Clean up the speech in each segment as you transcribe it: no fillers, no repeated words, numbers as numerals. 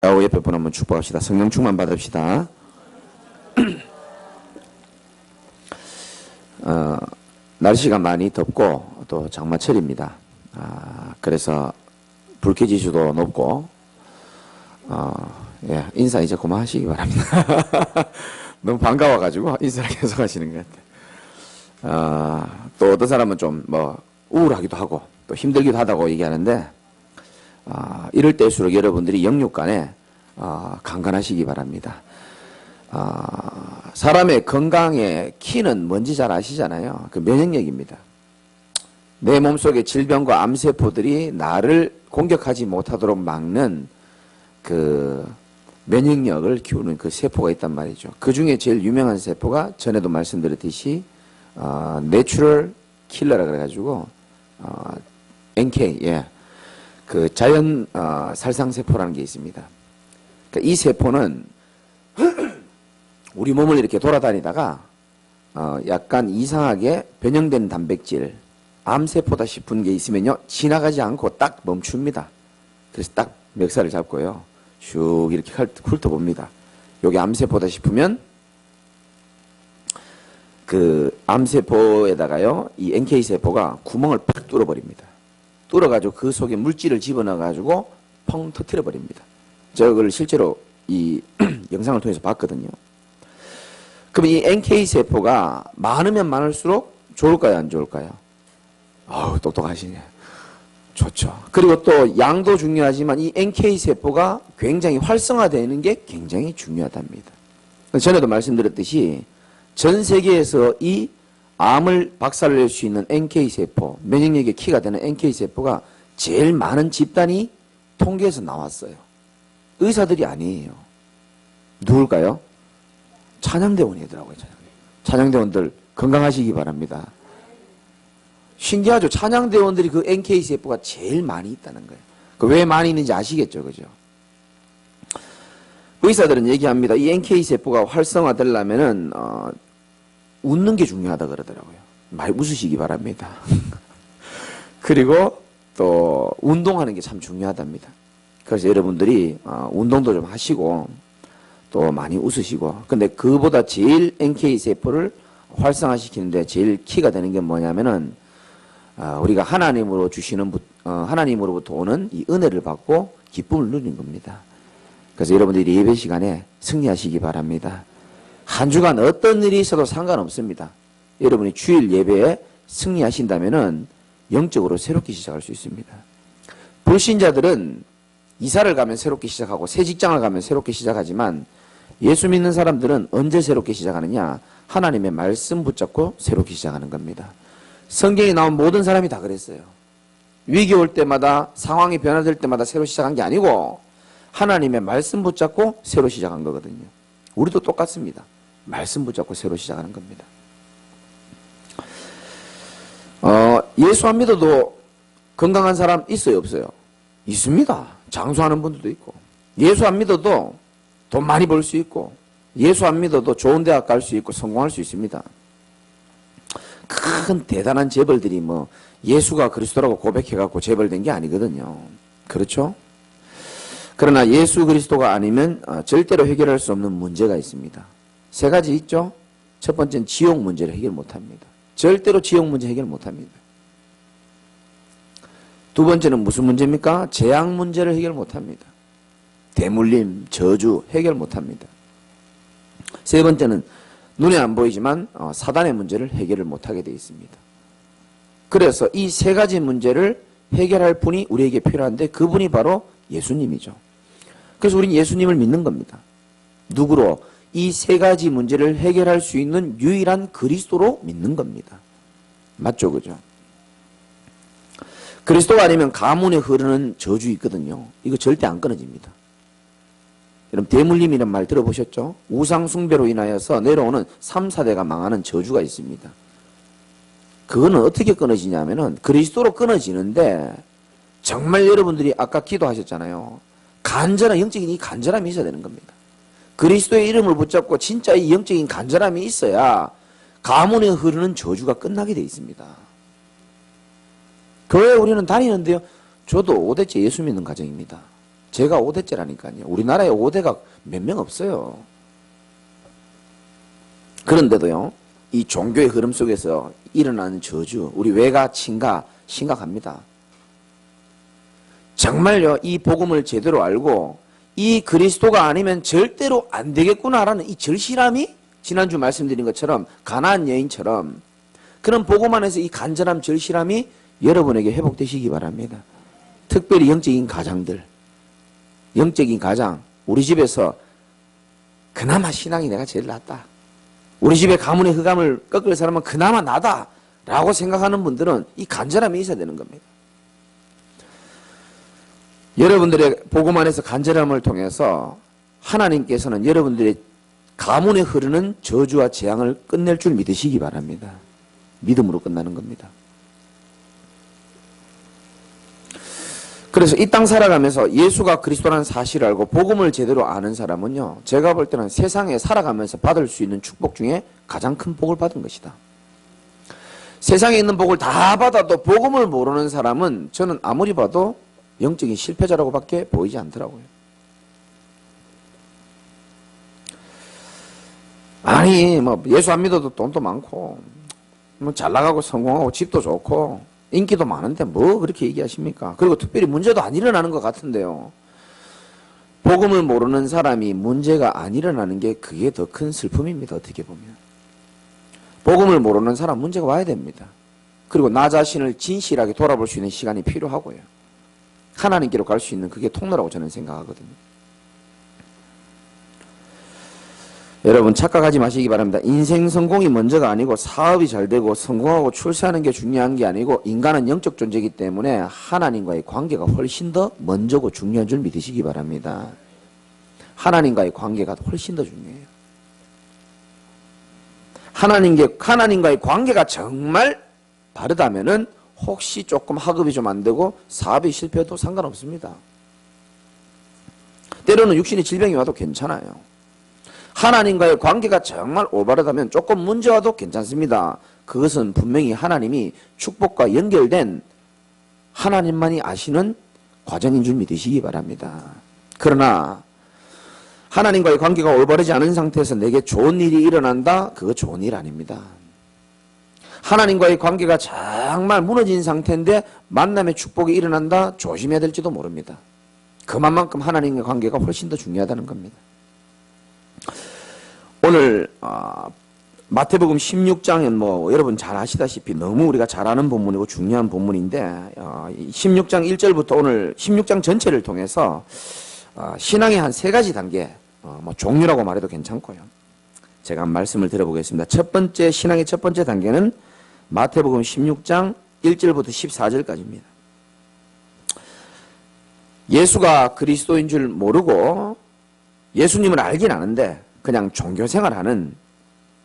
옆에 분 한번 축복합시다. 성령 충만 받읍시다. 날씨가 많이 덥고 또 장마철입니다. 그래서 불쾌지수도 높고 예, 인사 이제 그만하시기 바랍니다. 너무 반가워가지고 인사를 계속 하시는 것 같아요. 또 어떤 사람은 좀 뭐 우울하기도 하고 또 힘들기도 하다고 얘기하는데 이럴 때일수록 여러분들이 영육간에 강건하시기 바랍니다. 사람의 건강의 키는 뭔지 잘 아시잖아요. 그 면역력입니다. 내 몸속의 질병과 암세포들이 나를 공격하지 못하도록 막는 그 면역력을 키우는 그 세포가 있단 말이죠. 그 중에 제일 유명한 세포가 전에도 말씀드렸듯이 내추럴 킬러라 그래가지고 NK, 예, 그 자연 살상세포라는 게 있습니다. 그러니까 이 세포는 우리 몸을 이렇게 돌아다니다가 약간 이상하게 변형된 단백질, 암세포다 싶은 게 있으면요 지나가지 않고 딱 멈춥니다. 그래서 딱 멱살을 잡고요 슉 이렇게 훑어봅니다. 여기 암세포다 싶으면 그 암세포에다가요 이 NK세포가 구멍을 팍 뚫어버립니다. 뚫어가지고 그 속에 물질을 집어넣어가지고 펑 터뜨려버립니다. 저걸 실제로 이 영상을 통해서 봤거든요. 그럼 이 NK세포가 많으면 많을수록 좋을까요? 안 좋을까요? 아우, 똑똑하시네. 좋죠. 그리고 또 양도 중요하지만 이 NK세포가 굉장히 활성화되는 게 굉장히 중요하답니다. 전에도 말씀드렸듯이 전 세계에서 이 암을 박살낼 수 있는 NK세포, 면역력의 키가 되는 NK세포가 제일 많은 집단이 통계에서 나왔어요. 의사들이 아니에요. 누굴까요? 찬양대원이더라고요. 찬양대원들 건강하시기 바랍니다. 신기하죠? 찬양대원들이 그 NK세포가 제일 많이 있다는 거예요. 그 왜 많이 있는지 아시겠죠? 그죠? 의사들은 얘기합니다. 이 NK세포가 활성화되려면은, 웃는 게 중요하다 그러더라고요. 많이 웃으시기 바랍니다. 그리고 또, 운동하는 게 참 중요하답니다. 그래서 여러분들이, 운동도 좀 하시고, 또 많이 웃으시고. 근데 그보다 제일 NK세포를 활성화시키는데 제일 키가 되는 게 뭐냐면은, 우리가 하나님으로 주시는, 하나님으로부터 오는 이 은혜를 받고 기쁨을 누리는 겁니다. 그래서 여러분들이 예배 시간에 승리하시기 바랍니다. 한 주간 어떤 일이 있어도 상관없습니다. 여러분이 주일 예배에 승리하신다면은 영적으로 새롭게 시작할 수 있습니다. 불신자들은 이사를 가면 새롭게 시작하고 새 직장을 가면 새롭게 시작하지만 예수 믿는 사람들은 언제 새롭게 시작하느냐? 하나님의 말씀 붙잡고 새롭게 시작하는 겁니다. 성경에 나온 모든 사람이 다 그랬어요. 위기 올 때마다 상황이 변화될 때마다 새로 시작한 게 아니고 하나님의 말씀 붙잡고 새로 시작한 거거든요. 우리도 똑같습니다. 말씀 붙잡고 새로 시작하는 겁니다. 예수 안 믿어도 건강한 사람 있어요, 없어요? 있습니다. 장수하는 분들도 있고. 예수 안 믿어도 돈 많이 벌 수 있고, 예수 안 믿어도 좋은 대학 갈 수 있고 성공할 수 있습니다. 큰 대단한 재벌들이 뭐 예수가 그리스도라고 고백해갖고 재벌된 게 아니거든요. 그렇죠? 그러나 예수 그리스도가 아니면 절대로 해결할 수 없는 문제가 있습니다. 세 가지 있죠? 첫 번째는 지옥 문제를 해결 못합니다. 절대로 지옥 문제 해결 못합니다. 두 번째는 무슨 문제입니까? 재앙 문제를 해결 못합니다. 대물림, 저주 해결 못합니다. 세 번째는 눈에 안 보이지만 사단의 문제를 해결을 못하게 되어 있습니다. 그래서 이 세 가지 문제를 해결할 분이 우리에게 필요한데 그분이 바로 예수님이죠. 그래서 우리는 예수님을 믿는 겁니다. 누구로? 이 세 가지 문제를 해결할 수 있는 유일한 그리스도로 믿는 겁니다. 맞죠? 그죠? 그리스도가 아니면 가문에 흐르는 저주 있거든요. 이거 절대 안 끊어집니다. 여러분 대물림이라는 말 들어보셨죠? 우상 숭배로 인하여서 내려오는 3, 4대가 망하는 저주가 있습니다. 그거는 어떻게 끊어지냐면은 그리스도로 끊어지는데 정말 여러분들이 아까 기도하셨잖아요. 간절한 영적인 이 간절함이 있어야 되는 겁니다. 그리스도의 이름을 붙잡고 진짜 이 영적인 간절함이 있어야 가문에 흐르는 저주가 끝나게 돼 있습니다. 교회 우리는 다니는데요. 저도 5대째 예수 믿는 가정입니다. 제가 5대째라니까요. 우리나라에 5대가 몇 명 없어요. 그런데도요, 이 종교의 흐름 속에서 일어나는 저주, 우리 외가, 친가, 심각합니다. 정말요, 이 복음을 제대로 알고 이 그리스도가 아니면 절대로 안 되겠구나라는 이 절실함이 지난주 말씀드린 것처럼 가나안 여인처럼 그런 복음 안에서 이 간절함, 절실함이 여러분에게 회복되시기 바랍니다. 특별히 영적인 가장들, 영적인 가장, 우리 집에서 그나마 신앙이 내가 제일 낫다. 우리 집에 가문의 흑암을 꺾을 사람은 그나마 나다 라고 생각하는 분들은 이 간절함이 있어야 되는 겁니다. 여러분들의 복음 안에서 간절함을 통해서 하나님께서는 여러분들의 가문에 흐르는 저주와 재앙을 끝낼 줄 믿으시기 바랍니다. 믿음으로 끝나는 겁니다. 그래서 이 땅 살아가면서 예수가 그리스도라는 사실을 알고 복음을 제대로 아는 사람은요, 제가 볼 때는 세상에 살아가면서 받을 수 있는 축복 중에 가장 큰 복을 받은 것이다. 세상에 있는 복을 다 받아도 복음을 모르는 사람은 저는 아무리 봐도 영적인 실패자라고 밖에 보이지 않더라고요. 아니, 뭐, 예수 안 믿어도 돈도 많고, 뭐, 잘 나가고 성공하고 집도 좋고, 인기도 많은데 뭐 그렇게 얘기하십니까? 그리고 특별히 문제도 안 일어나는 것 같은데요. 복음을 모르는 사람이 문제가 안 일어나는 게 그게 더 큰 슬픔입니다. 어떻게 보면. 복음을 모르는 사람 문제가 와야 됩니다. 그리고 나 자신을 진실하게 돌아볼 수 있는 시간이 필요하고요. 하나님께로 갈 수 있는 그게 통로라고 저는 생각하거든요. 여러분 착각하지 마시기 바랍니다. 인생 성공이 먼저가 아니고 사업이 잘 되고 성공하고 출세하는 게 중요한 게 아니고 인간은 영적 존재이기 때문에 하나님과의 관계가 훨씬 더 먼저고 중요한 줄 믿으시기 바랍니다. 하나님과의 관계가 훨씬 더 중요해요. 하나님과의 관계가 정말 다르다면은 혹시 조금 학업이 좀 안 되고 사업이 실패해도 상관없습니다. 때로는 육신의 질병이 와도 괜찮아요. 하나님과의 관계가 정말 올바르다면 조금 문제 와도 괜찮습니다. 그것은 분명히 하나님이 축복과 연결된 하나님만이 아시는 과정인 줄 믿으시기 바랍니다. 그러나 하나님과의 관계가 올바르지 않은 상태에서 내게 좋은 일이 일어난다? 그거 좋은 일 아닙니다. 하나님과의 관계가 정말 무너진 상태인데 만남의 축복이 일어난다? 조심해야 될지도 모릅니다. 그만큼 하나님과의 관계가 훨씬 더 중요하다는 겁니다. 오늘 마태복음 16장은 뭐 여러분 잘 아시다시피 너무 우리가 잘 아는 본문이고 중요한 본문인데 16장 1절부터 오늘 16장 전체를 통해서 신앙의 한 세 가지 단계, 뭐 종류라고 말해도 괜찮고요. 제가 말씀을 드려보겠습니다. 첫 번째, 신앙의 첫 번째 단계는 마태복음 16장 1절부터 14절까지입니다. 예수가 그리스도인 줄 모르고 예수님을 알긴 아는데 그냥 종교생활하는,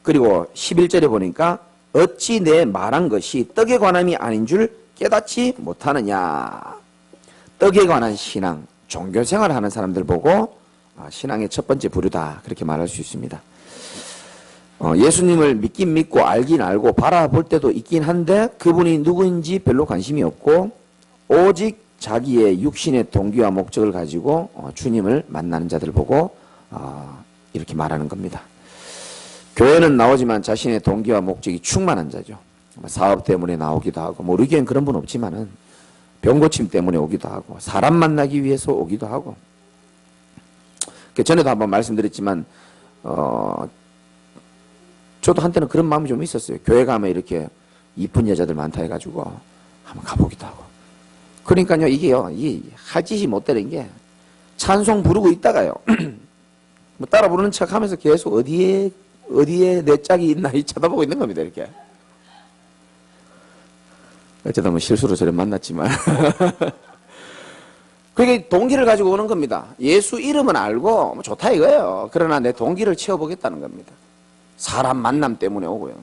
그리고 11절에 보니까 어찌 내 말한 것이 떡에 관함이 아닌 줄 깨닫지 못하느냐. 떡에 관한 신앙, 종교생활하는 사람들 보고 신앙의 첫 번째 부류다 그렇게 말할 수 있습니다. 예수님을 믿긴 믿고 알긴 알고 바라볼 때도 있긴 한데 그분이 누구인지 별로 관심이 없고 오직 자기의 육신의 동기와 목적을 가지고 주님을 만나는 자들 보고 이렇게 말하는 겁니다. 교회는 나오지만 자신의 동기와 목적이 충만한 자죠. 사업 때문에 나오기도 하고, 모르기엔 그런 분 없지만은 병고침 때문에 오기도 하고, 사람 만나기 위해서 오기도 하고. 전에도 한번 말씀드렸지만, 저도 한때는 그런 마음이 좀 있었어요. 교회 가면 이렇게 이쁜 여자들 많다 해가지고 한번 가보기도 하고. 그러니까요, 이게요, 할 짓이 못 되는 게 찬송 부르고 있다가요. 뭐 따라 부르는 척 하면서 계속 어디에 내 짝이 있나 쳐다보고 있는 겁니다, 이렇게. 어쩌다 뭐 실수로 저를 만났지만. 그게 동기를 가지고 오는 겁니다. 예수 이름은 알고 뭐 좋다 이거예요. 그러나 내 동기를 채워보겠다는 겁니다. 사람 만남 때문에 오고요.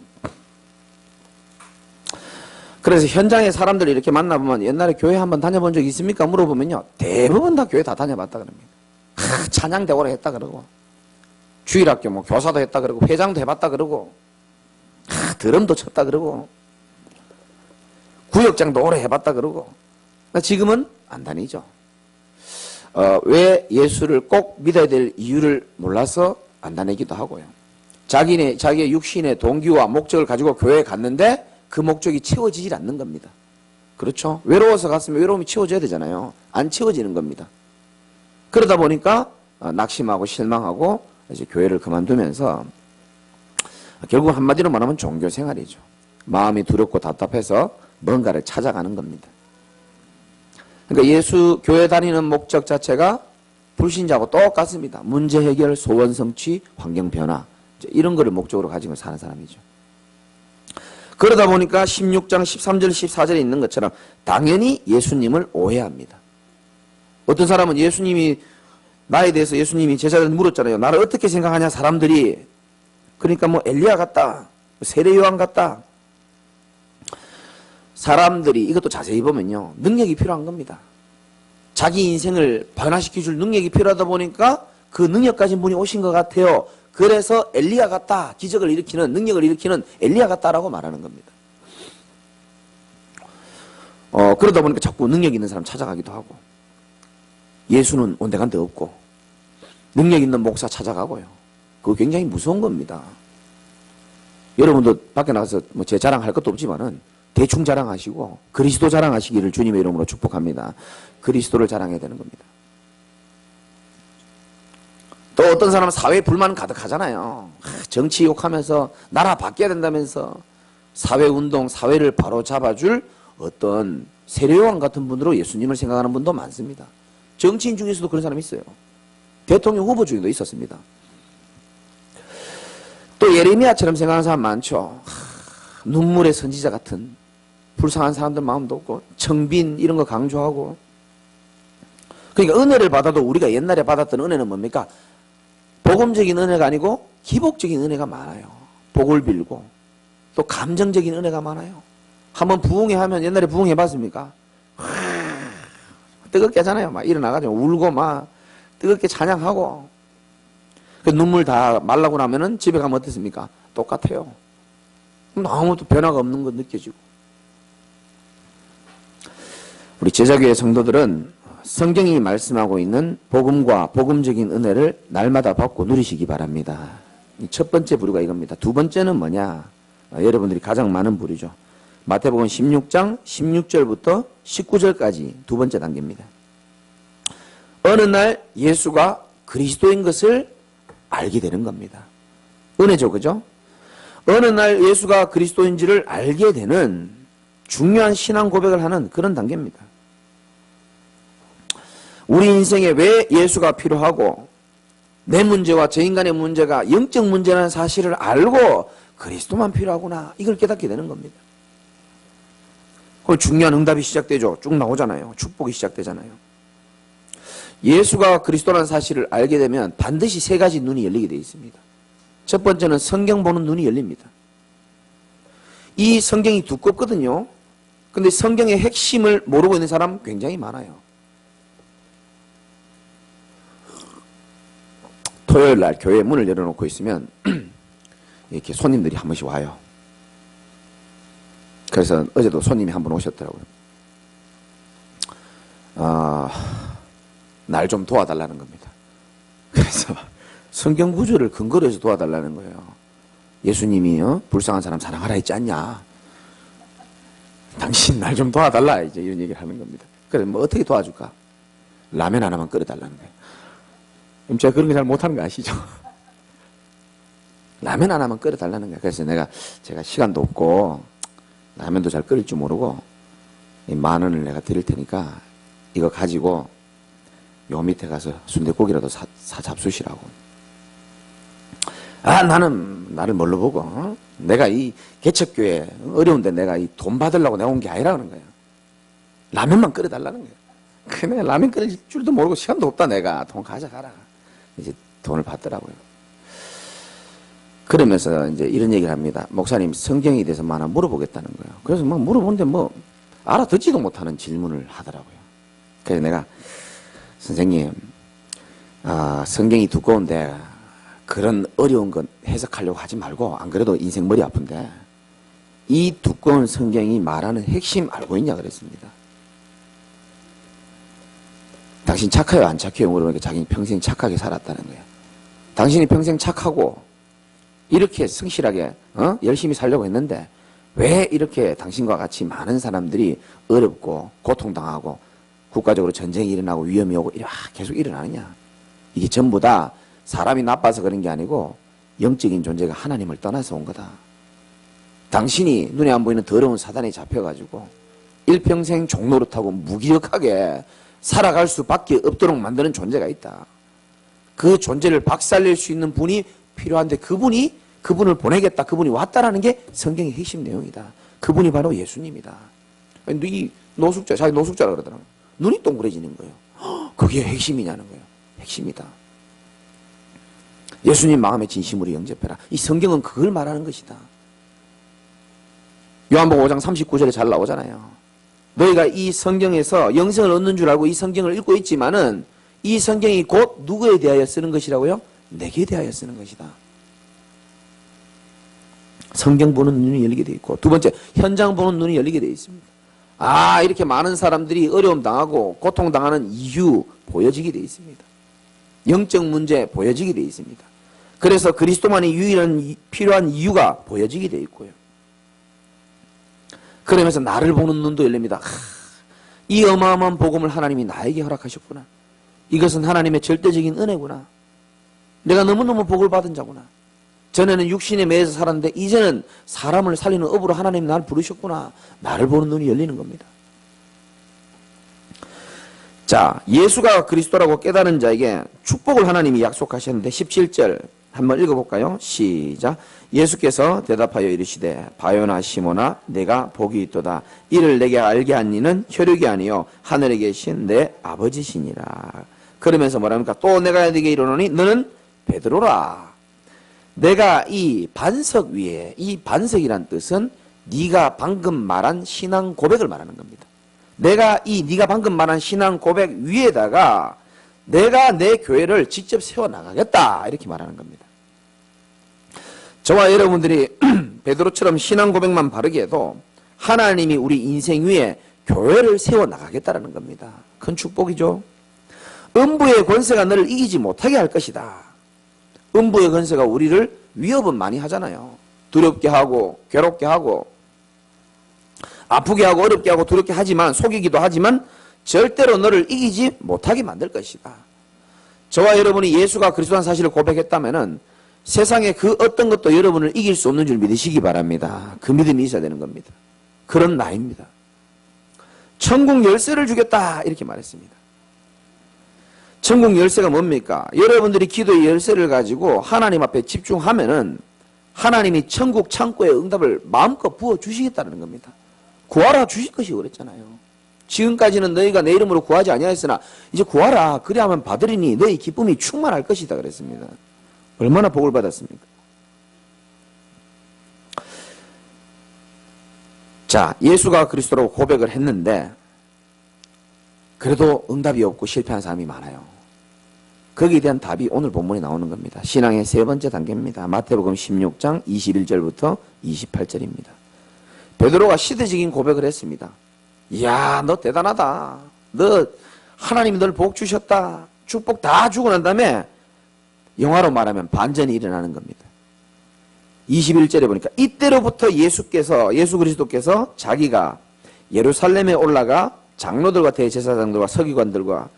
그래서 현장에 사람들을 이렇게 만나보면 옛날에 교회 한번 다녀본 적 있습니까? 물어보면요. 대부분 다 교회 다 다녀봤다 그럽니다. 찬양대 오래 했다 그러고. 주일학교 뭐 교사도 했다 그러고 회장도 해봤다 그러고 드럼도 쳤다 그러고 구역장도 오래 해봤다 그러고 지금은 안 다니죠. 왜 예수를 꼭 믿어야 될 이유를 몰라서 안 다니기도 하고요. 자기의 육신의 동기와 목적을 가지고 교회에 갔는데 그 목적이 채워지질 않는 겁니다. 그렇죠? 외로워서 갔으면 외로움이 채워져야 되잖아요. 안 채워지는 겁니다. 그러다 보니까 낙심하고 실망하고 이제 교회를 그만두면서 결국 한마디로 말하면 종교 생활이죠. 마음이 두렵고 답답해서 뭔가를 찾아가는 겁니다. 그러니까 예수 교회 다니는 목적 자체가 불신자하고 똑같습니다. 문제 해결, 소원 성취, 환경 변화 이런 거를 목적으로 가지고 사는 사람이죠. 그러다 보니까 16장 13절 14절에 있는 것처럼 당연히 예수님을 오해합니다. 어떤 사람은 나에 대해서 예수님이 제자들 물었잖아요. 나를 어떻게 생각하냐 사람들이. 그러니까 뭐 엘리야 같다, 세례 요한 같다. 사람들이 이것도 자세히 보면요, 능력이 필요한 겁니다. 자기 인생을 변화시켜 줄 능력이 필요하다 보니까 그 능력 가진 분이 오신 것 같아요. 그래서 엘리야 같다, 기적을 일으키는, 능력을 일으키는 엘리야 같다라고 말하는 겁니다. 그러다 보니까 자꾸 능력 있는 사람 찾아가기도 하고, 예수는 온데간데 없고, 능력 있는 목사 찾아가고요. 그거 굉장히 무서운 겁니다. 여러분도 밖에 나가서 뭐 제 자랑할 것도 없지만은 대충 자랑하시고 그리스도 자랑하시기를 주님의 이름으로 축복합니다. 그리스도를 자랑해야 되는 겁니다. 또 어떤 사람은 사회에 불만 가득하잖아요. 정치 욕하면서 나라 바뀌어야 된다면서 사회운동, 사회를 바로 잡아줄 어떤 세례요한 같은 분으로 예수님을 생각하는 분도 많습니다. 정치인 중에서도 그런 사람이 있어요. 대통령 후보 중에도 있었습니다. 또 예레미야처럼 생각하는 사람 많죠. 눈물의 선지자 같은 불쌍한 사람들 마음도 없고 청빈 이런 거 강조하고. 그러니까 은혜를 받아도 우리가 옛날에 받았던 은혜는 뭡니까? 복음적인 은혜가 아니고 기복적인 은혜가 많아요. 복을 빌고 또 감정적인 은혜가 많아요. 한번 부흥회 하면 옛날에 부흥회 봤습니까? 뜨겁게 하잖아요. 막 일어나가지고 울고 막 뜨겁게 찬양하고. 그 눈물 다 말라고 나면은 집에 가면 어떻습니까? 똑같아요. 아무것도 변화가 없는 거 느껴지고. 우리 제자교회 성도들은 성경이 말씀하고 있는 복음과 복음적인 은혜를 날마다 받고 누리시기 바랍니다. 첫 번째 부류가 이겁니다. 두 번째는 뭐냐? 여러분들이 가장 많은 부류죠. 마태복음 16장 16절부터 19절까지 두 번째 단계입니다. 어느 날 예수가 그리스도인 것을 알게 되는 겁니다. 은혜죠, 그죠? 어느 날 예수가 그리스도인지를 알게 되는 중요한 신앙 고백을 하는 그런 단계입니다. 우리 인생에 왜 예수가 필요하고 내 문제와 저 인간의 문제가 영적 문제라는 사실을 알고 그리스도만 필요하구나, 이걸 깨닫게 되는 겁니다. 그럼 중요한 응답이 시작되죠. 쭉 나오잖아요. 축복이 시작되잖아요. 예수가 그리스도라는 사실을 알게 되면 반드시 세 가지 눈이 열리게 되어 있습니다. 첫 번째는 성경 보는 눈이 열립니다. 이 성경이 두껍거든요. 근데 성경의 핵심을 모르고 있는 사람 굉장히 많아요. 토요일 날 교회 문을 열어놓고 있으면 이렇게 손님들이 한 번씩 와요. 그래서 어제도 손님이 한 번 오셨더라고요. 날 좀 도와달라는 겁니다. 그래서 성경 구절을 근거로 해서 도와달라는 거예요. 예수님이 불쌍한 사람 사랑하라 했지 않냐. 당신 날 좀 도와달라, 이제 이런 얘기를 하는 겁니다. 그래서 뭐 어떻게 도와줄까? 라면 하나만 끓여달라는 거예요. 그럼 제가 그런 거 잘 못하는 거 아시죠? 라면 하나만 끓여달라는 거예요. 그래서 제가 시간도 없고 라면도 잘 끓일 줄 모르고 10,000원을 내가 드릴 테니까 이거 가지고 요 밑에 가서 순댓국이라도 사 잡수시라고. 나는 나를 뭘로 보고 내가 이 개척교회 어려운데 내가 이 돈 받으려고 내가 온 게 아니라는 거예요. 라면만 끓여달라는 거예요. 그래, 라면 끓일 줄도 모르고 시간도 없다, 내가. 돈 가져가라. 이제 돈을 받더라고요. 그러면서 이제 이런 얘기를 합니다. 목사님, 성경에 대해서 하나 물어보겠다는 거예요. 그래서 막 물어보는데 알아듣지도 못하는 질문을 하더라고요. 그래서 내가, 선생님, 성경이 두꺼운데 그런 어려운 건 해석하려고 하지 말고, 안 그래도 인생 머리 아픈데 이 두꺼운 성경이 말하는 핵심 알고 있냐 그랬습니다. 당신 착해요, 안 착해요? 물어보니까 자기는 평생 착하게 살았다는 거예요. 당신이 평생 착하고 이렇게 성실하게 열심히 살려고 했는데 왜 이렇게 당신과 같이 많은 사람들이 어렵고 고통당하고 국가적으로 전쟁이 일어나고 위험이 오고 계속 일어나느냐. 이게 전부 다 사람이 나빠서 그런 게 아니고 영적인 존재가 하나님을 떠나서 온 거다. 당신이 눈에 안 보이는 더러운 사단에 잡혀가지고 일평생 종노릇하고 무기력하게 살아갈 수밖에 없도록 만드는 존재가 있다. 그 존재를 박살낼 수 있는 분이 필요한데 그분을 보내겠다. 그분이 왔다라는 게 성경의 핵심 내용이다. 그분이 바로 예수님이다. 이 노숙자, 자기 노숙자라 그러더라고요. 눈이 동그래지는 거예요. 그게 핵심이냐는 거예요. 핵심이다. 예수님 마음의 진심으로 영접해라. 이 성경은 그걸 말하는 것이다. 요한복음 5장 39절에 잘 나오잖아요. 너희가 이 성경에서 영생을 얻는 줄 알고 이 성경을 읽고 있지만은 이 성경이 곧 누구에 대하여 쓰는 것이라고요? 내게 대하여 쓰는 것이다. 성경 보는 눈이 열리게 되어 있고, 두 번째, 현장 보는 눈이 열리게 되어 있습니다. 이렇게 많은 사람들이 어려움 당하고 고통 당하는 이유 보여지게 되어 있습니다. 영적 문제 보여지게 되어 있습니다. 그래서 그리스도만이 유일한 필요한 이유가 보여지게 되어 있고요. 그러면서 나를 보는 눈도 열립니다. 이 어마어마한 복음을 하나님이 나에게 허락하셨구나. 이것은 하나님의 절대적인 은혜구나. 내가 너무너무 복을 받은 자구나. 전에는 육신에 매여서 살았는데 이제는 사람을 살리는 업으로 하나님이 나를 부르셨구나. 나를 보는 눈이 열리는 겁니다. 자, 예수가 그리스도라고 깨달은 자에게 축복을 하나님이 약속하셨는데 17절 한번 읽어볼까요? 시작. 예수께서 대답하여 이르시되 바요나 시모나 내가 복이 있도다. 이를 내게 알게 한 이는 혈육이 아니요 하늘에 계신 내 아버지시니라. 그러면서 뭐랍니까? 또 내가 네게 이르노니 너는 베드로라. 내가 이 반석 위에, 이 반석이란 뜻은 네가 방금 말한 신앙 고백을 말하는 겁니다. 네가 방금 말한 신앙 고백 위에다가 내가 내 교회를 직접 세워나가겠다. 이렇게 말하는 겁니다. 저와 여러분들이 베드로처럼 신앙 고백만 바르게 해도 하나님이 우리 인생 위에 교회를 세워나가겠다라는 겁니다. 큰 축복이죠. 음부의 권세가 너를 이기지 못하게 할 것이다. 음부의 권세가 우리를 위협은 많이 하잖아요. 두렵게 하고 괴롭게 하고 아프게 하고 어렵게 하고 두렵게 하지만 속이기도 하지만 절대로 너를 이기지 못하게 만들 것이다. 저와 여러분이 예수가 그리스도라는 사실을 고백했다면은 세상에 그 어떤 것도 여러분을 이길 수 없는 줄 믿으시기 바랍니다. 그 믿음이 있어야 되는 겁니다. 그런 나입니다. 천국 열쇠를 주겠다 이렇게 말했습니다. 천국 열쇠가 뭡니까? 여러분들이 기도의 열쇠를 가지고 하나님 앞에 집중하면은 하나님이 천국 창고의 응답을 마음껏 부어주시겠다는 겁니다. 구하라 주실 것이 그랬잖아요. 지금까지는 너희가 내 이름으로 구하지 아니하였으나 이제 구하라 그리하면 받으리니 너희 기쁨이 충만할 것이다 그랬습니다. 얼마나 복을 받았습니까? 자, 예수가 그리스도라고 고백을 했는데 그래도 응답이 없고 실패한 사람이 많아요. 거기에 대한 답이 오늘 본문에 나오는 겁니다. 신앙의 세 번째 단계입니다. 마태복음 16장 21절부터 28절입니다. 베드로가 시대적인 고백을 했습니다. 이야, 너 대단하다. 너 하나님이 널 복 주셨다. 축복 다 주고 난 다음에 영화로 말하면 반전이 일어나는 겁니다. 21절에 보니까 이때로부터 예수 그리스도께서 자기가 예루살렘에 올라가 장로들과 대제사장들과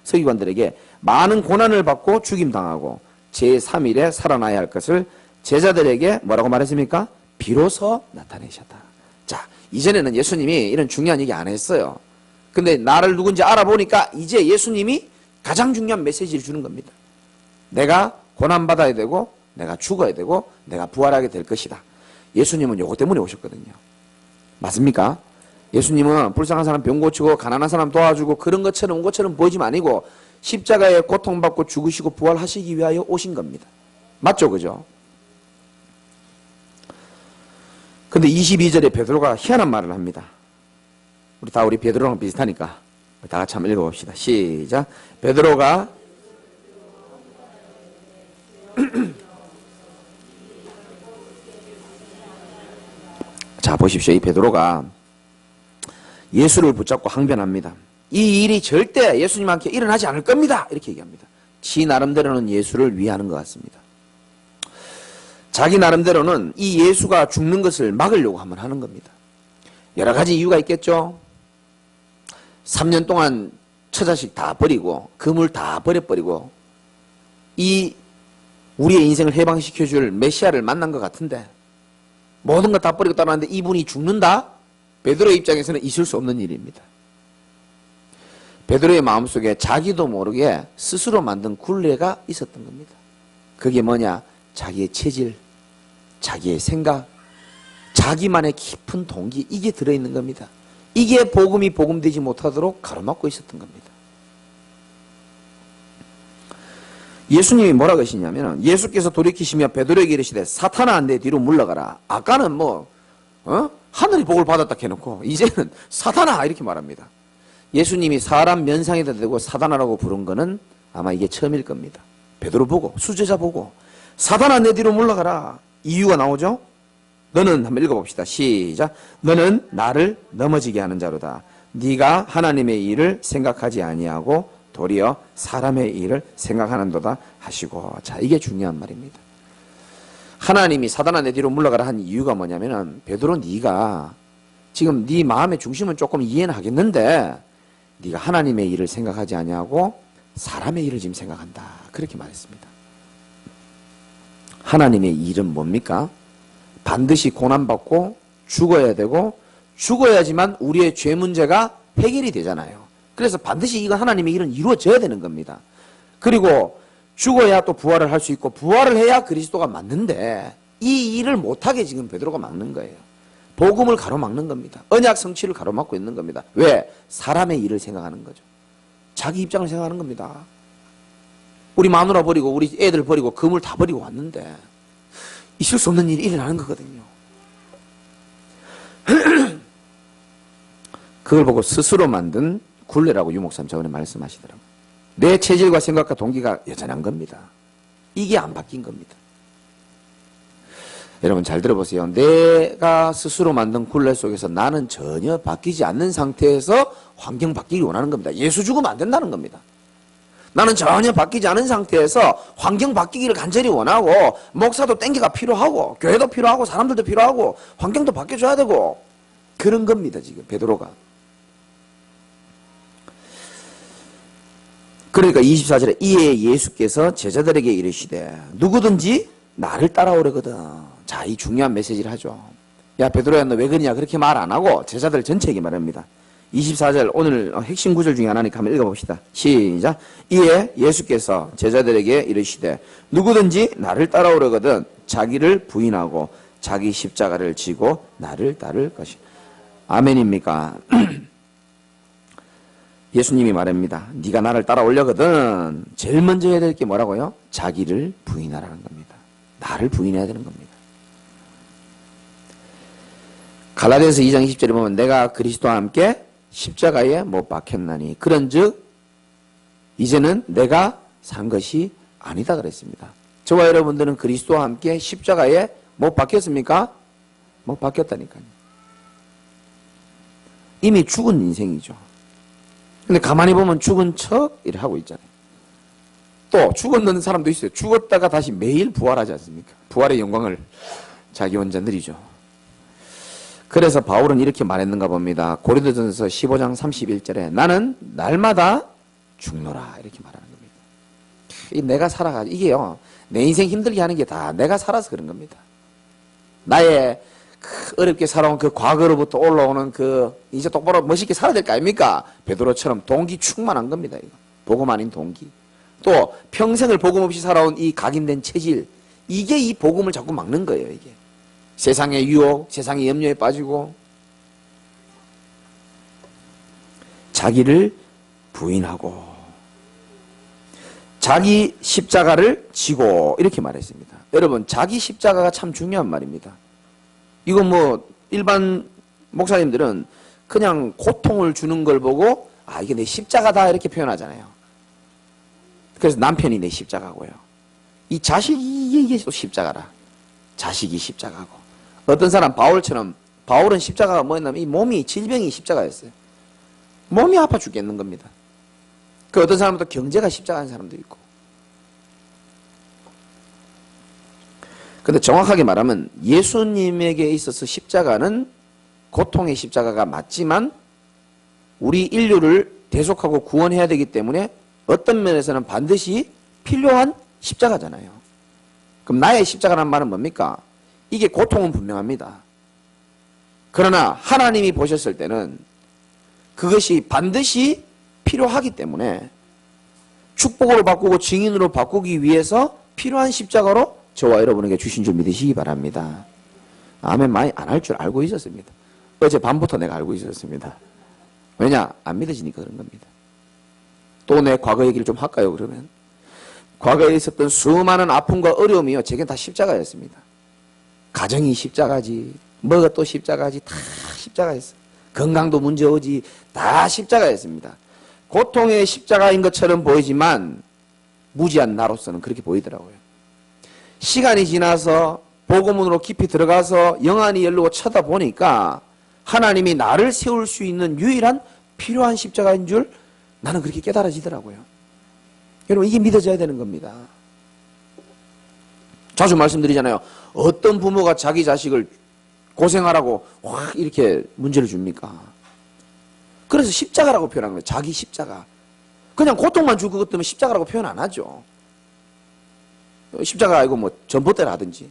서기관들에게 많은 고난을 받고 죽임당하고 제3일에 살아나야 할 것을 제자들에게 뭐라고 말했습니까? 비로소 나타내셨다. 자, 이전에는 예수님이 이런 중요한 얘기 안 했어요. 근데 나를 누군지 알아보니까 이제 예수님이 가장 중요한 메시지를 주는 겁니다. 내가 고난받아야 되고 내가 죽어야 되고 내가 부활하게 될 것이다. 예수님은 요거 때문에 오셨거든요. 맞습니까? 예수님은 불쌍한 사람 병 고치고 가난한 사람 도와주고 그런 것처럼 온 것처럼 보이지만 아니고 십자가에 고통받고 죽으시고 부활하시기 위하여 오신 겁니다. 맞죠? 그죠? 근데 22절에 베드로가 희한한 말을 합니다. 우리 베드로랑 비슷하니까 다 같이 한번 읽어봅시다. 시작. 베드로가 자, 보십시오. 이 베드로가 예수를 붙잡고 항변합니다. 이 일이 절대 예수님과 함께 일어나지 않을 겁니다. 이렇게 얘기합니다. 지 나름대로는 예수를 위하는 것 같습니다. 자기 나름대로는 이 예수가 죽는 것을 막으려고 한번 하는 겁니다. 여러 가지 이유가 있겠죠. 3년 동안 처자식 다 버리고 그물 다 버려버리고 이 우리의 인생을 해방시켜줄 메시아를 만난 것 같은데 모든 것 다 버리고 따라왔는데 이분이 죽는다? 베드로의 입장에서는 있을 수 없는 일입니다. 베드로의 마음속에 자기도 모르게 스스로 만든 굴레가 있었던 겁니다. 그게 뭐냐? 자기의 체질, 자기의 생각, 자기만의 깊은 동기, 이게 들어있는 겁니다. 이게 복음이 복음되지 못하도록 가로막고 있었던 겁니다. 예수님이 뭐라고 하시냐면 예수께서 돌이키시며 베드로에게 이르시되 사탄아 내 뒤로 물러가라. 아까는 하늘이 복을 받았다 해놓고 이제는 사탄아 이렇게 말합니다. 예수님이 사람 면상에다 대고 사탄아라고 부른 거는 아마 이게 처음일 겁니다. 베드로 보고 수제자 보고 사탄아 내 뒤로 물러가라. 이유가 나오죠. 너는 한번 읽어봅시다. 시작. 너는 나를 넘어지게 하는 자로다. 네가 하나님의 일을 생각하지 아니하고 도리어 사람의 일을 생각하는도다 하시고. 자, 이게 중요한 말입니다. 하나님이 사탄아 내 뒤로 물러가라 한 이유가 뭐냐면은 베드로 네가 지금 네 마음의 중심은 조금 이해는 하겠는데 네가 하나님의 일을 생각하지 아니하고 사람의 일을 지금 생각한다. 그렇게 말했습니다. 하나님의 일은 뭡니까? 반드시 고난받고 죽어야 되고 죽어야지만 우리의 죄 문제가 해결이 되잖아요. 그래서 반드시 이건 하나님의 일은 이루어져야 되는 겁니다. 그리고 죽어야 또 부활을 할 수 있고 부활을 해야 그리스도가 맞는데 이 일을 못하게 지금 베드로가 막는 거예요. 복음을 가로막는 겁니다. 언약 성취를 가로막고 있는 겁니다. 왜? 사람의 일을 생각하는 거죠. 자기 입장을 생각하는 겁니다. 우리 마누라 버리고 우리 애들 버리고 그물 다 버리고 왔는데 있을 수 없는 일이 일어나는 거거든요. 그걸 보고 스스로 만든 굴레라고 유목사님 저번에 말씀하시더라고요. 내 체질과 생각과 동기가 여전한 겁니다. 이게 안 바뀐 겁니다. 여러분 잘 들어보세요. 내가 스스로 만든 굴레 속에서 나는 전혀 바뀌지 않는 상태에서 환경 바뀌기 원하는 겁니다. 예수 죽으면 안 된다는 겁니다. 나는 전혀 바뀌지 않은 상태에서 환경 바뀌기를 간절히 원하고 목사도 땡기가 필요하고 교회도 필요하고 사람들도 필요하고 환경도 바뀌어줘야 되고 그런 겁니다. 지금 베드로가. 그러니까 24절에 이에 예수께서 제자들에게 이르시되 누구든지 나를 따라오려거든. 자, 이 중요한 메시지를 하죠. 야 베드로야 너 왜 그러냐 그렇게 말 안 하고 제자들 전체에게 말합니다. 24절 오늘 핵심 구절 중에 하나니까 한번 읽어봅시다. 시작. 이에 예수께서 제자들에게 이르시되 누구든지 나를 따라오려거든 자기를 부인하고 자기 십자가를 지고 나를 따를 것이다. 아멘입니까? 예수님이 말합니다. 네가 나를 따라오려거든 제일 먼저 해야 될 게 뭐라고요? 자기를 부인하라는 겁니다. 나를 부인해야 되는 겁니다. 갈라디아서 2장 20절에 보면 내가 그리스도와 함께 십자가에 못 박혔나니 그런즉 이제는 내가 산 것이 아니다 그랬습니다. 저와 여러분들은 그리스도와 함께 십자가에 못 박혔습니까? 못 박혔다니까요. 이미 죽은 인생이죠. 근데 가만히 보면 죽은 척 이렇게 하고 있잖아요. 또 죽었는 사람도 있어요. 죽었다가 다시 매일 부활하지 않습니까? 부활의 영광을 자기 혼자 누리죠. 그래서 바울은 이렇게 말했는가 봅니다. 고린도전서 15장 31절에 나는 날마다 죽노라 이렇게 말하는 겁니다. 이 내가 살아가 이게요. 내 인생 힘들게 하는 게 다 내가 살아서 그런 겁니다. 나의 어렵게 살아온 그 과거로부터 올라오는 그 이제 똑바로 멋있게 살아야 될 거 아닙니까? 베드로처럼 동기 충만한 겁니다. 이거. 복음 아닌 동기. 또 평생을 복음 없이 살아온 이 각인된 체질 이게 이 복음을 자꾸 막는 거예요. 이게. 세상의 유혹, 세상의 염려에 빠지고 자기를 부인하고 자기 십자가를 지고 이렇게 말했습니다. 여러분 자기 십자가가 참 중요한 말입니다. 이거 뭐 일반 목사님들은 그냥 고통을 주는 걸 보고 아 이게 내 십자가다 이렇게 표현하잖아요. 그래서 남편이 내 십자가고요. 이 자식이 이게 또 십자가라. 자식이 십자가고 어떤 사람 바울처럼 바울은 십자가가 뭐였냐면 이 몸이 질병이 십자가였어요. 몸이 아파 죽겠는 겁니다. 그 어떤 사람은 또 경제가 십자가인 사람도 있고. 근데 정확하게 말하면 예수님에게 있어서 십자가는 고통의 십자가가 맞지만 우리 인류를 대속하고 구원해야 되기 때문에 어떤 면에서는 반드시 필요한 십자가잖아요. 그럼 나의 십자가란 말은 뭡니까? 이게 고통은 분명합니다. 그러나 하나님이 보셨을 때는 그것이 반드시 필요하기 때문에 축복으로 바꾸고 증인으로 바꾸기 위해서 필요한 십자가로 저와 여러분에게 주신 줄 믿으시기 바랍니다. 아멘 많이 안 할 줄 알고 있었습니다. 어제 밤부터 내가 알고 있었습니다. 왜냐? 안 믿어지니까 그런 겁니다. 또 내 과거 얘기를 좀 할까요, 그러면? 과거에 있었던 수많은 아픔과 어려움이요, 제겐 다 십자가였습니다. 가정이 십자가지, 뭐가 또 십자가지, 다 십자가였어요. 건강도 문제오지, 다 십자가였습니다. 고통의 십자가인 것처럼 보이지만 무지한 나로서는 그렇게 보이더라고요. 시간이 지나서 복음으로 깊이 들어가서 영안이 열리고 쳐다보니까 하나님이 나를 세울 수 있는 유일한 필요한 십자가인 줄 나는 그렇게 깨달아지더라고요. 여러분 이게 믿어져야 되는 겁니다. 자주 말씀드리잖아요. 어떤 부모가 자기 자식을 고생하라고 확 이렇게 문제를 줍니까? 그래서 십자가라고 표현한 거예요. 자기 십자가. 그냥 고통만 줄 것 같으면 십자가라고 표현 안 하죠. 십자가 아니고 뭐 전봇대를 하든지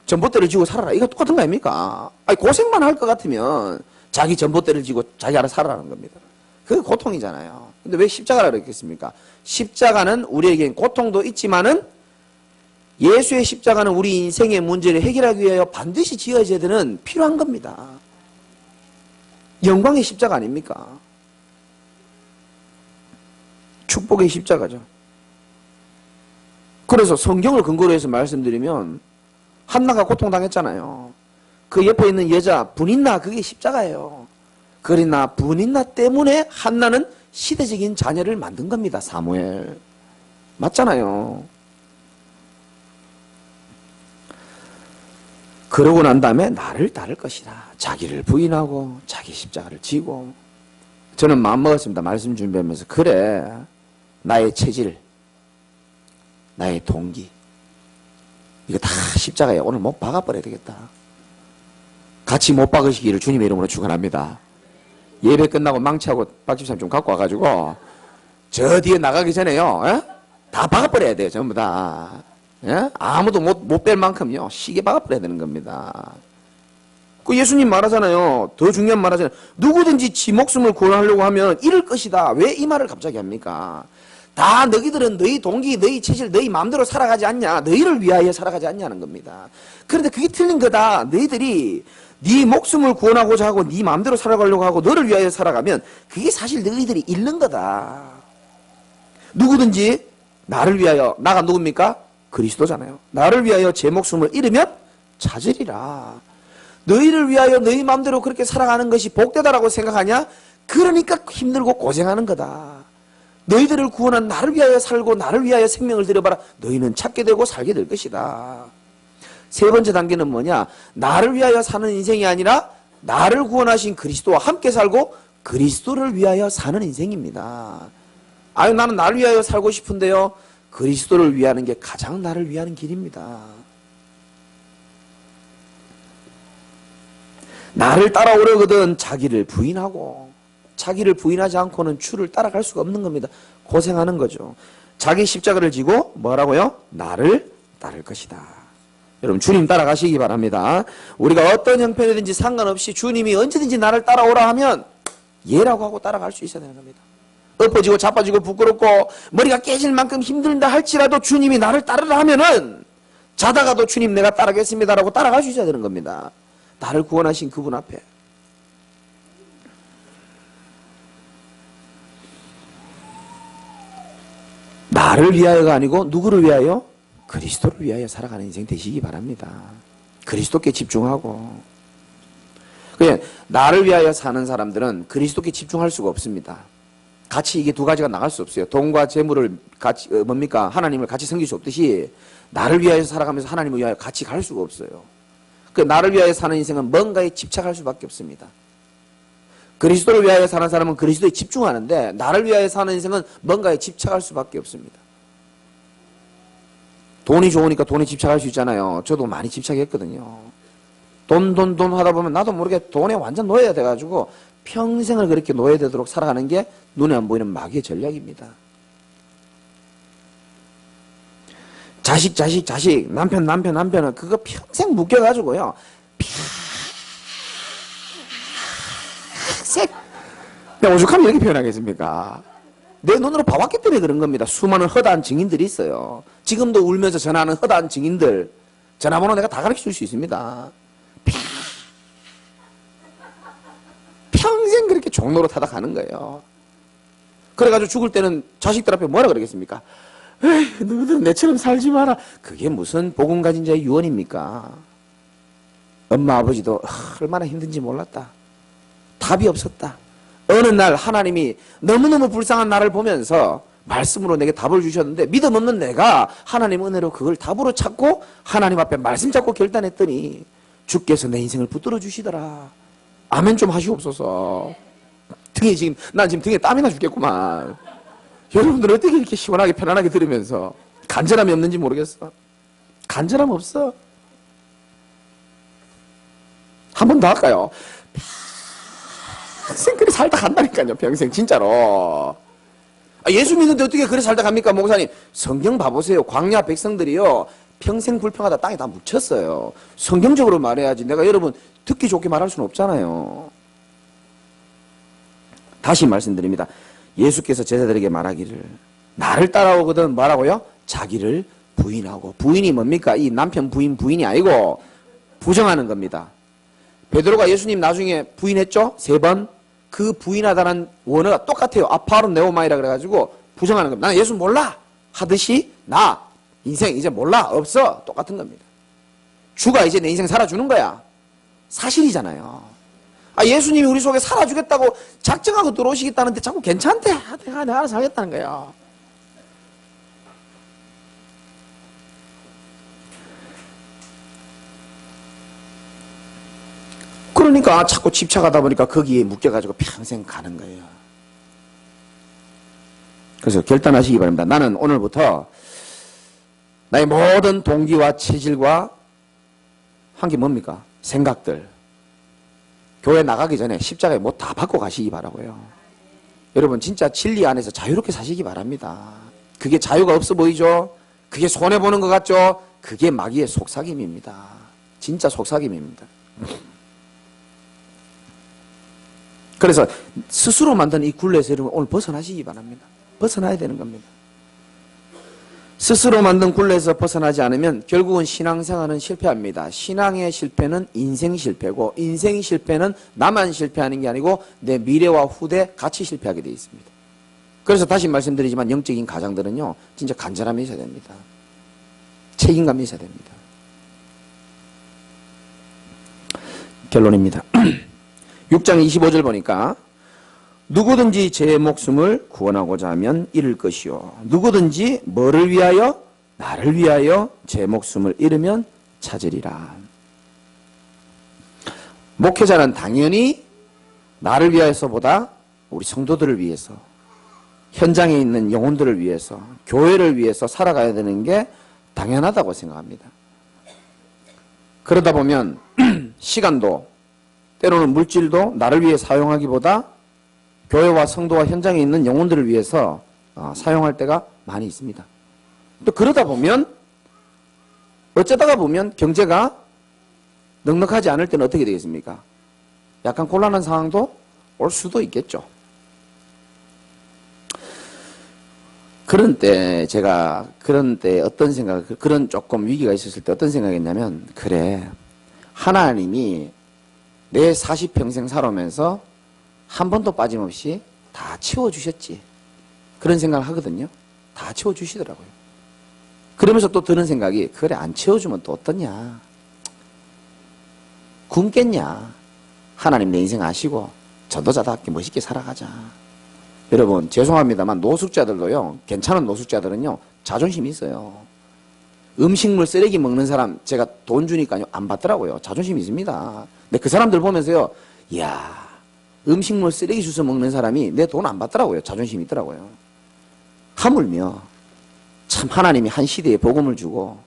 전봇대를 지고 살아라. 이거 똑같은 거 아닙니까? 아니 고생만 할 것 같으면 자기 전봇대를 지고 자기 알아서 살아라는 겁니다. 그게 고통이잖아요. 근데 왜 십자가라고 그랬겠습니까? 십자가는 우리에겐 고통도 있지만은 예수의 십자가는 우리 인생의 문제를 해결하기 위하여 반드시 지어져야 되는 필요한 겁니다. 영광의 십자가 아닙니까? 축복의 십자가죠. 그래서 성경을 근거로 해서 말씀드리면 한나가 고통당했잖아요. 그 옆에 있는 여자 분인나 그게 십자가예요. 그러나 분인나 때문에 한나는 시대적인 자녀를 만든 겁니다. 사무엘. 맞잖아요. 그러고 난 다음에 나를 따를 것이다. 자기를 부인하고 자기 십자가를 지고. 저는 마음먹었습니다. 말씀 준비하면서 그래 나의 체질 나의 동기 이거 다 십자가야. 오늘 못 박아버려야 되겠다. 같이 못 박으시기를 주님의 이름으로 축원합니다. 예배 끝나고 망치하고 박집사님 좀 갖고 와가지고 저 뒤에 나가기 전에요 다 박아버려야 돼요. 전부 다. 아무도 못 뺄 만큼요 시계 박아버려야 되는 겁니다. 그 예수님 말하잖아요. 더 중요한 말 하잖아요. 누구든지 지 목숨을 구원하려고 하면 잃을 것이다. 왜 이 말을 갑자기 합니까? 다 너희들은 너희 동기, 너희 체질, 너희 마음대로 살아가지 않냐. 너희를 위하여 살아가지 않냐는 겁니다. 그런데 그게 틀린 거다. 너희들이 네 목숨을 구원하고자 하고 네 마음대로 살아가려고 하고 너를 위하여 살아가면 그게 사실 너희들이 잃는 거다. 누구든지 나를 위하여, 나가 누굽니까? 그리스도잖아요. 나를 위하여 제 목숨을 잃으면 찾으리라. 너희를 위하여 너희 마음대로 그렇게 살아가는 것이 복되다라고 생각하냐? 그러니까 힘들고 고생하는 거다. 너희들을 구원한 나를 위하여 살고 나를 위하여 생명을 들여봐라. 너희는 찾게 되고 살게 될 것이다. 세 번째 단계는 뭐냐? 나를 위하여 사는 인생이 아니라 나를 구원하신 그리스도와 함께 살고 그리스도를 위하여 사는 인생입니다. 아유 나는 나를 위하여 살고 싶은데요. 그리스도를 위하는 게 가장 나를 위하는 길입니다. 나를 따라오려거든 자기를 부인하고 자기를 부인하지 않고는 주를 따라갈 수가 없는 겁니다. 고생하는 거죠. 자기 십자가를 지고 뭐라고요? 나를 따를 것이다. 여러분 주님 따라가시기 바랍니다. 우리가 어떤 형편이든지 상관없이 주님이 언제든지 나를 따라오라 하면 예라고 하고 따라갈 수 있어야 되는 겁니다. 엎어지고 자빠지고 부끄럽고 머리가 깨질 만큼 힘들다 할지라도 주님이 나를 따르라 하면은 자다가도 주님 내가 따르겠습니다라고 따라갈 수 있어야 되는 겁니다. 나를 구원하신 그분 앞에. 나를 위하여가 아니고 누구를 위하여? 그리스도를 위하여 살아가는 인생 되시기 바랍니다. 그리스도께 집중하고. 그냥 나를 위하여 사는 사람들은 그리스도께 집중할 수가 없습니다. 같이 이게 두 가지가 나갈 수 없어요. 돈과 재물을 같이 뭡니까? 하나님을 같이 섬길 수 없듯이 나를 위하여 살아가면서 하나님을 위하여 같이 갈 수가 없어요. 그 나를 위하여 사는 인생은 뭔가에 집착할 수밖에 없습니다. 그리스도를 위하여 사는 사람은 그리스도에 집중하는데 나를 위하여 사는 인생은 뭔가에 집착할 수밖에 없습니다. 돈이 좋으니까 돈에 집착할 수 있잖아요. 저도 많이 집착했거든요. 돈 하다 보면 나도 모르게 돈에 완전 노예가 돼가지고 평생을 그렇게 노예되도록 살아가는 게 눈에 안 보이는 마귀의 전략입니다. 자식, 남편은 그거 평생 묶여가지고요. 평생. 오죽하면 이렇게 표현하겠습니까? 내 눈으로 봐왔기 때문에 그런 겁니다. 수많은 허다한 증인들이 있어요. 지금도 울면서 전화하는 허다한 증인들. 전화번호 내가 다 가르쳐 줄 수 있습니다. 평생 그렇게 종로로 타다 가는 거예요. 그래가지고 죽을 때는 자식들 앞에 뭐라 그러겠습니까? 에이, 너희들은 내처럼 살지 마라. 그게 무슨 복음 가진 자의 유언입니까? 엄마 아버지도 얼마나 힘든지 몰랐다. 답이 없었다. 어느 날 하나님이 너무너무 불쌍한 나를 보면서 말씀으로 내게 답을 주셨는데 믿음 없는 내가 하나님 은혜로 그걸 답으로 찾고 하나님 앞에 말씀 잡고 결단했더니 주께서 내 인생을 붙들어 주시더라. 아멘 좀 하시옵소서. 난 지금 등에 땀이 나 죽겠구만. 여러분들 어떻게 이렇게 시원하게 편안하게 들으면서 간절함이 없는지 모르겠어. 간절함 없어. 한 번 더 할까요? 평생 그래 살다 간다니까요. 평생 진짜로. 예수 믿는데 어떻게 그래 살다 갑니까 목사님? 성경 봐보세요. 광야 백성들이요 평생 불평하다 땅에 다 묻혔어요. 성경적으로 말해야지 내가 여러분 듣기 좋게 말할 수는 없잖아요. 다시 말씀드립니다. 예수께서 제자들에게 말하기를 나를 따라오거든 뭐라고요? 자기를 부인하고. 부인이 뭡니까? 이 남편 부인이 아니고 부정하는 겁니다. 베드로가 예수님 나중에 부인했죠? 3번. 그 부인하다는 원어가 똑같아요. 아파름 네오마이라 그래가지고 부정하는 겁니다. 나는 예수 몰라 하듯이 나 인생 이제 몰라 없어 똑같은 겁니다. 주가 이제 내 인생 살아주는 거야. 사실이잖아요. 예수님이 우리 속에 살아주겠다고 작정하고 들어오시겠다는데 자꾸 괜찮대. 내가 알아서 하겠다는 거야. 그러니까 자꾸 집착하다 보니까 거기에 묶여가지고 평생 가는 거예요. 그래서 결단하시기 바랍니다. 나는 오늘부터 나의 모든 동기와 체질과 한 게 뭡니까? 생각들. 교회 나가기 전에 십자가에 뭐 다 받고 가시기 바라고요. 여러분 진짜 진리 안에서 자유롭게 사시기 바랍니다. 그게 자유가 없어 보이죠? 그게 손해보는 것 같죠? 그게 마귀의 속삭임입니다. 진짜 속삭임입니다. 그래서 스스로 만든 이 굴레에서 여러분 오늘 벗어나시기 바랍니다. 벗어나야 되는 겁니다. 스스로 만든 굴레에서 벗어나지 않으면 결국은 신앙생활은 실패합니다. 신앙의 실패는 인생 실패고 인생 실패는 나만 실패하는 게 아니고 내 미래와 후대 같이 실패하게 되어 있습니다. 그래서 다시 말씀드리지만 영적인 가장들은요 진짜 간절함이 있어야 됩니다. 책임감이 있어야 됩니다. 결론입니다. 6장 25절 보니까 누구든지 제 목숨을 구원하고자 하면 잃을 것이요 누구든지 뭐를 위하여? 나를 위하여 제 목숨을 잃으면 찾으리라. 목회자는 당연히 나를 위해서보다 우리 성도들을 위해서 현장에 있는 영혼들을 위해서 교회를 위해서 살아가야 되는 게 당연하다고 생각합니다. 그러다 보면 시간도 때로는 물질도 나를 위해 사용하기보다 교회와 성도와 현장에 있는 영혼들을 위해서 사용할 때가 많이 있습니다. 또 그러다 보면 어쩌다가 보면 경제가 넉넉하지 않을 때는 어떻게 되겠습니까? 약간 곤란한 상황도 올 수도 있겠죠. 그런 때 어떤 생각, 그런 조금 위기가 있었을 때 어떤 생각했냐면 그래 하나님이 내 40평생 살아오면서 한 번도 빠짐없이 다 채워주셨지. 그런 생각을 하거든요. 다 채워주시더라고요. 그러면서 또 드는 생각이 그래 안 채워주면 또 어떠냐. 굶겠냐. 하나님 내 인생 아시고 전도자답게 멋있게 살아가자. 여러분 죄송합니다만 노숙자들도요. 괜찮은 노숙자들은요. 자존심이 있어요. 음식물 쓰레기 먹는 사람 제가 돈 주니까요. 안 받더라고요. 자존심이 있습니다. 근데 그 사람들 보면서요. 이야 음식물 쓰레기 주워 먹는 사람이 내 돈 안 받더라고요. 자존심이 있더라고요. 하물며 참 하나님이 한 시대에 복음을 주고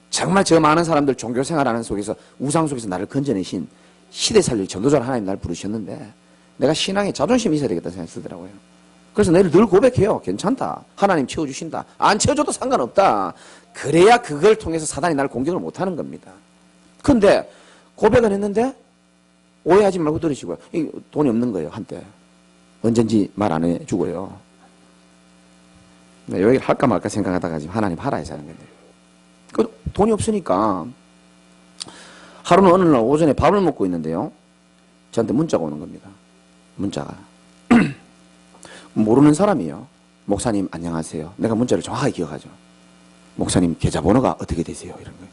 정말 저 많은 사람들 종교 생활하는 속에서 우상 속에서 나를 건져내신 시대 살릴 전도자로 하나님 나를 부르셨는데 내가 신앙에 자존심이 있어야 되겠다 생각이 들더라고요. 그래서 내일 늘 고백해요. 괜찮다. 하나님 채워주신다. 안 채워줘도 상관없다. 그래야 그걸 통해서 사단이 나를 공격을 못하는 겁니다. 그런데 고백을 했는데 오해하지 말고 들으시고요. 돈이 없는 거예요. 한때. 언젠지 말 안 해주고요. 네, 요 얘기를 할까 말까 생각하다가 지금 하나님 하라 해서 하는 건데. 돈이 없으니까 하루는 어느 날 오전에 밥을 먹고 있는데요. 저한테 문자가 오는 겁니다. 문자가. 모르는 사람이에요. 목사님 안녕하세요. 내가 문자를 정확하게 기억하죠. 목사님 계좌번호가 어떻게 되세요? 이런 거예요.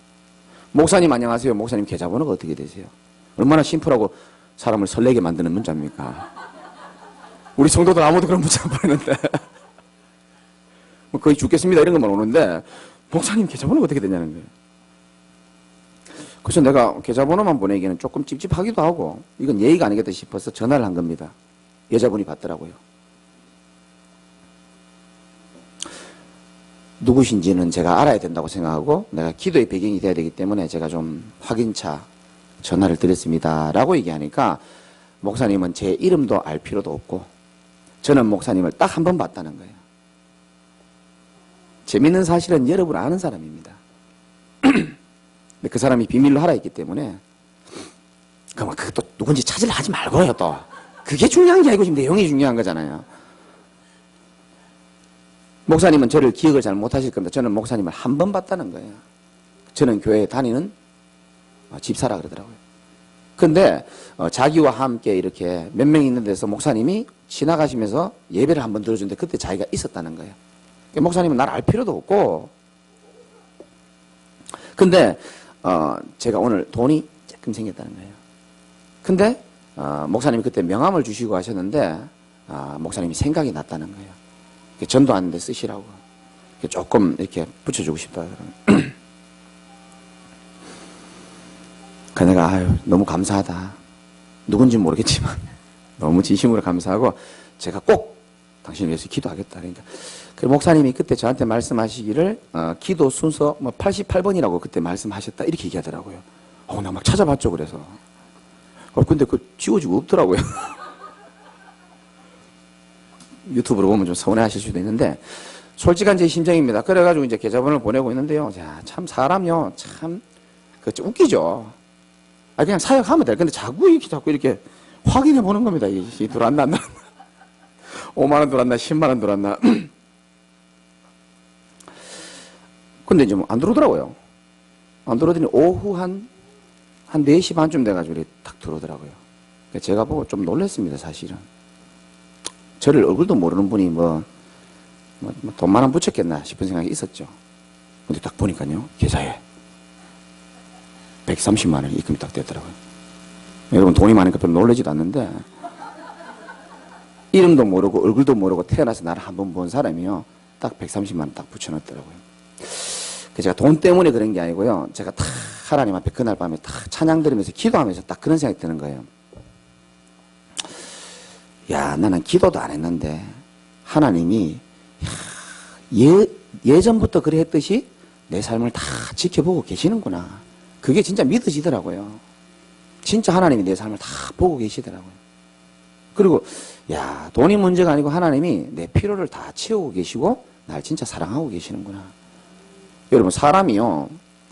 목사님 안녕하세요. 목사님 계좌번호가 어떻게 되세요? 얼마나 심플하고 사람을 설레게 만드는 문자입니까? 우리 성도들 아무도 그런 문자 안 보내는데 뭐 거의 죽겠습니다 이런 것만 오는데 목사님 계좌번호가 어떻게 되냐는 거예요. 그래서 내가 계좌번호만 보내기에는 조금 찝찝하기도 하고 이건 예의가 아니겠다 싶어서 전화를 한 겁니다. 여자분이 받더라고요. 누구신지는 제가 알아야 된다고 생각하고 내가 기도의 배경이 돼야 되기 때문에 제가 좀 확인차 전화를 드렸습니다 라고 얘기하니까 목사님은 제 이름도 알 필요도 없고 저는 목사님을 딱 한 번 봤다는 거예요. 재밌는 사실은 여러분 아는 사람입니다. 근데 그 사람이 비밀로 하라 했기 때문에 그러면 그것도 누군지 찾으려 하지 말고요. 또 그게 중요한 게 아니고 지금 내용이 중요한 거잖아요. 목사님은 저를 기억을 잘 못하실 겁니다. 저는 목사님을 한 번 봤다는 거예요. 저는 교회에 다니는 집사라 그러더라고요. 근데 자기와 함께 이렇게 몇 명 있는 데서 목사님이 지나가시면서 예배를 한 번 들어주는데 그때 자기가 있었다는 거예요. 목사님은 나를 알 필요도 없고 근데 제가 오늘 돈이 조금 생겼다는 거예요. 근데 목사님이 그때 명함을 주시고 하셨는데 목사님이 생각이 났다는 거예요. 전도하는데 쓰시라고 조금 이렇게 붙여주고 싶다. 그 내가 아유 너무 감사하다. 누군지는 모르겠지만 너무 진심으로 감사하고 제가 꼭 당신을 위해서 기도하겠다. 그러니까 그 목사님이 그때 저한테 말씀하시기를 기도 순서 뭐 88번이라고 그때 말씀하셨다 이렇게 얘기하더라고요. 나 막 찾아봤죠. 그래서 근데 그 지워지고 없더라고요. 유튜브로 보면 좀 서운해하실 수도 있는데 솔직한 제 심정입니다. 그래가지고 이제 계좌번호를 보내고 있는데요. 야, 참 사람요 참 웃기죠. 그냥 사역하면 돼. 근데 자꾸 이렇게 확인해 보는 겁니다. 이게 들어왔나 안 들어왔나 5만 원 들어왔나 10만 원 들어왔나. 근데 이제 뭐 안 들어오더라고요. 안 들어오더니 오후 한 4시 반쯤 돼가지고 이렇게 딱 들어오더라고요. 제가 보고 좀 놀랐습니다. 사실은. 저를 얼굴도 모르는 분이 돈만 원 붙였겠나 싶은 생각이 있었죠. 근데 딱 보니까요, 계좌에 130만 원이 입금이 딱 됐더라고요. 여러분 돈이 많으니까 별로 놀라지도 않는데 이름도 모르고 얼굴도 모르고 태어나서 나를 한 번 본 사람이요. 딱 130만 원 딱 붙여놨더라고요. 제가 돈 때문에 그런 게 아니고요. 제가 딱 하나님 앞에 그날 밤에 딱 찬양 들으면서 기도하면서 딱 그런 생각이 드는 거예요. 야, 나는 기도도 안 했는데 하나님이 예전부터 그래 했듯이 내 삶을 다 지켜보고 계시는구나. 그게 진짜 믿어지더라고요. 진짜 하나님이 내 삶을 다 보고 계시더라고요. 그리고 야, 돈이 문제가 아니고 하나님이 내 필요를 다 채우고 계시고 날 진짜 사랑하고 계시는구나. 여러분 사람이요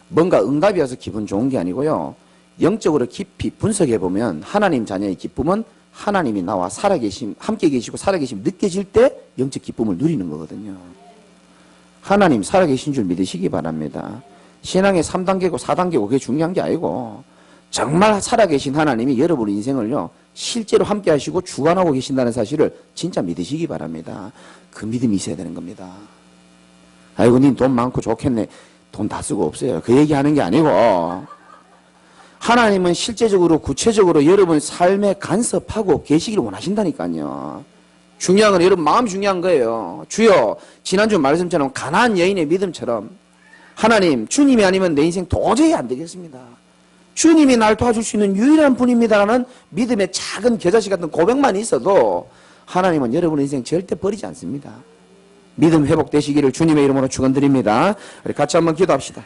뭔가 응답이 와서 기분 좋은 게 아니고요. 영적으로 깊이 분석해 보면 하나님 자녀의 기쁨은 하나님이 나와 살아계심, 함께 계시고 살아계심 느껴질 때 영적 기쁨을 누리는 거거든요. 하나님 살아계신 줄 믿으시기 바랍니다. 신앙의 3단계고 4단계고 그게 중요한 게 아니고 정말 살아계신 하나님이 여러분 인생을요 실제로 함께 하시고 주관하고 계신다는 사실을 진짜 믿으시기 바랍니다. 그 믿음이 있어야 되는 겁니다. 아이고 님 돈 많고 좋겠네. 돈 다 쓰고 없어요. 그 얘기하는 게 아니고 하나님은 실제적으로 구체적으로 여러분 삶에 간섭하고 계시기를 원하신다니까요. 중요한 건 여러분 마음이 중요한 거예요. 주여 지난주 말씀처럼 가나안 여인의 믿음처럼 하나님 주님이 아니면 내 인생 도저히 안 되겠습니다. 주님이 날 도와줄 수 있는 유일한 분입니다라는 믿음의 작은 겨자씨 같은 고백만 있어도 하나님은 여러분의 인생 절대 버리지 않습니다. 믿음 회복되시기를 주님의 이름으로 축원드립니다. 우리 같이 한번 기도합시다.